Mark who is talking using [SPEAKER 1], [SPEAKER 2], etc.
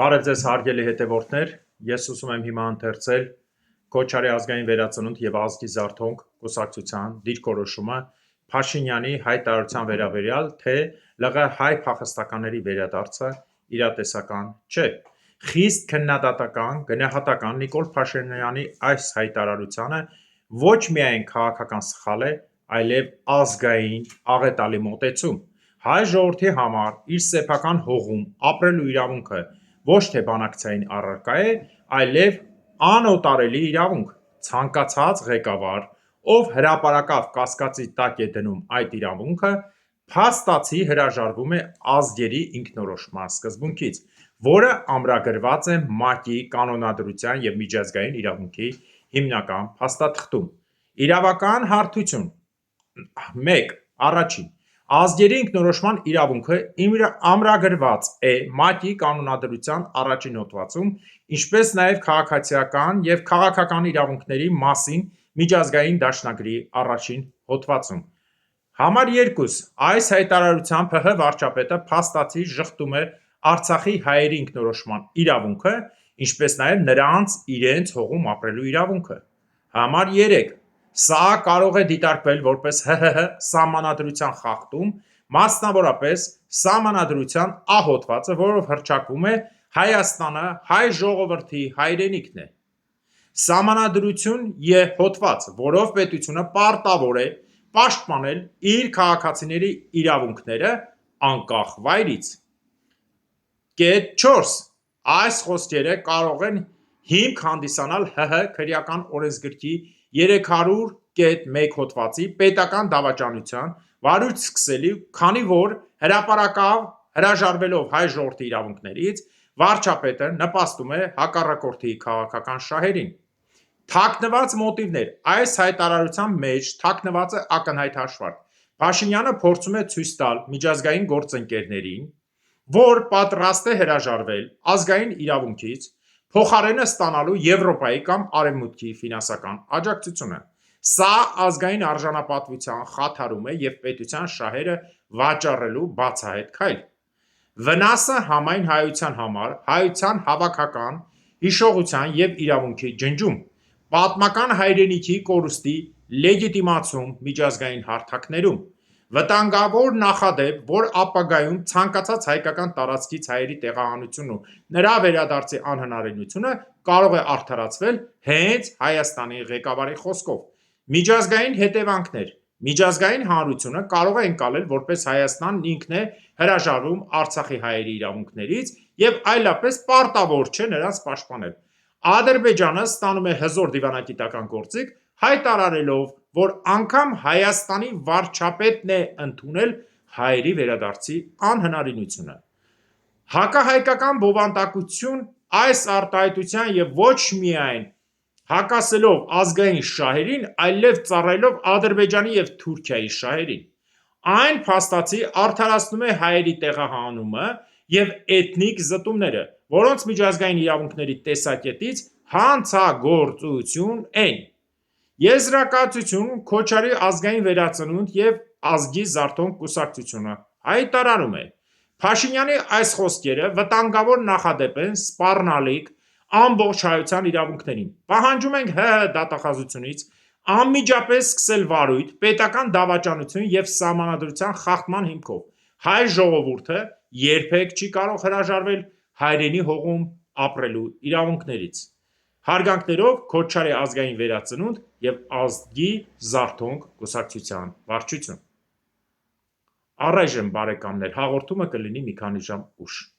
[SPEAKER 1] Բարև ձեզ հարգելի հետևորդներ, ես ուզում եմ հիմա ընթերցել Քոչարի ազգային վերածնունդ և ազգի զարթոնք կուսակցության դիրքորոշումը Փաշինյանի հայտարարության վերաբերյալ, թե ԼՂՀ հայ փախստականների վերադարձը իրատեսական չէ։ Խիստ քննադատական, գնահատական Նիկոլ Փաշինյանի այս հայտարարությանը ոչ միայն քաղաքական սխալ է, այլև ազգային աղետալի մոտեցում։ Հայ ժողովրդի համար իր սեփական հողում ապրելու իրավունքը ոչ թե բանակցային առարկա է, այլև անօտարելի իրավունք։ Ցանկացած ղեկավար, ով հրապարակավ կասկածի տակ է դնում այդ իրավունքը, փաստացի հրաժարվում է ազգերի ինքնորոշման սկզբունքից, որը ամրագրված է ՄԱԿ-ի կանոնադրության և միջազգային իրավունքի հիմնական փաստաթղթում։ Իրավական հարթություն 1. Առաջին. Ազգերի ինքնորոշման իրավունքը ամրագրված է ՄԱԿ-ի կանոնադրության առաջին հոդվածում, ինչպես նաև քաղաքացիական և քաղաքական իրավունքների մասին միջազգային դաշնագրի առաջին հոդվածում։ Համար 2. Այս հայտարարությամբ ՀՀ վարչապետը փաստացի ժխտում է Արցախի հայերի ինքնորոշման իրավունքը, ինչպես նաև նրանց իրենց հողում ապրելու իրավունքը։ Համար 3. Սա կարող է դիտարկվել որպես ՀՀՀ Սահմանադրության խախտում, մասնավորապես Սահմանադրության Ա հոդվածը, որով հռչակվում է Հայաստանը հայ ժողովրդի հայրենիքն է։ Սահմանադրություն Ե հոդված, որով պետությունը պարտավոր է պաշտպանել իր քաղաքացիների իրավունքները անկախ վայրից։ 4. Այս խոսքերը կարող են հիմք հանդիսանալ ՀՀ քրեական օրենսգրքի 300.1 հոդվածի պետական դավաճանության վարույթ սկսելու, քանի որ հրապարակավ հրաժարվելով հայ ժողովրդի իրավունքներից, վարչապետը նպաստում է հակառակորդի քաղաքական շահերին։ Թաքնված մոտիվներ Այս հայտարարության մեջ թաքնված է ակնհայտ հաշվարկ։ Փաշինյանը փորձում է ցույց տալ միջազգային գործընկերներին, որ պատրաստ է հրաժարվել ազգային իրավունքից՝ փոխարենը ստանալու Եվրոպայի կամ Արևմուտքի ֆինանսական աջակցությունը։ Սա ազգային արժանապատվության խաթարում է և պետության շահերը վաճառելու բացահայտ քայլ։ Վնասը համայն հայության համար հայության հավաքական հիշողության և իրավունքի ջնջում։ Պատմական հայրենիքի կորուստի լեգիտիմացում միջազգային հարթակներում։ Վտանգավոր նախադեպ, որ ապագայում ցանկացած հայկական տարածքից հայերի տեղահանությունն ու նրա վերադարձի անհնարինությունը կարող է արդարացվել հենց Հայաստանի ղեկավարի խոսքով։ Միջազգային հետևանքներ Միջազգային հանրությունը կարող է ընկալել, որպես Հայաստանն ինքն է հրաժարվում Արցախի հայերի իրավունքներից և այլապես պարտավոր չէ նրանց պաշտպանել։ Ադրբեջանը ստանում է հզոր դիվանագիտական գործիք՝ հայտարարելով, որ անգամ Հայաստանի վարչապետն է ընդունել հայերի վերադարձի անհնարինությունը։ Հակահայկական բովանդակություն Այս արտահայտության և ոչ միայն հակասելով ազգային շահերին, այլև ծառայելով Ադրբեջանի և Թուրքիայի շահերին։ Այն փաստացի արդարացնում է հայերի տեղահանումը և էթնիկ զտումները, որոնց միջազգային իրավունքների տեսակետից հանցագործություն են։ Եզրակացություն Քոչարի ազգային վերածնունդ և ազգի զարթոնք կուսակցությունը հայտարարում է. Փաշինյանի այս խոսքերը վտանգավոր նախադեպ են սպառնալիք ամբողջ հայության իրավունքներին։ Պահանջում ենք ՀՀ դատախազությունից անմիջապես սկսել վարույթ պետական դավաճանություն և Սահմանադրության խախտման հիմքով։ Հայ ժողովուրդը երբեք չի կարող հրաժարվել հայրենի հողում ապրելու իրավունքներից։ Հարգանքներով Քոչարի ազգային վերածնունդ և ազգի զարթոնք կուսակցության վարչություն։ Առայժմ հաղորդումը կլինի մի քանի ժամ ուշ։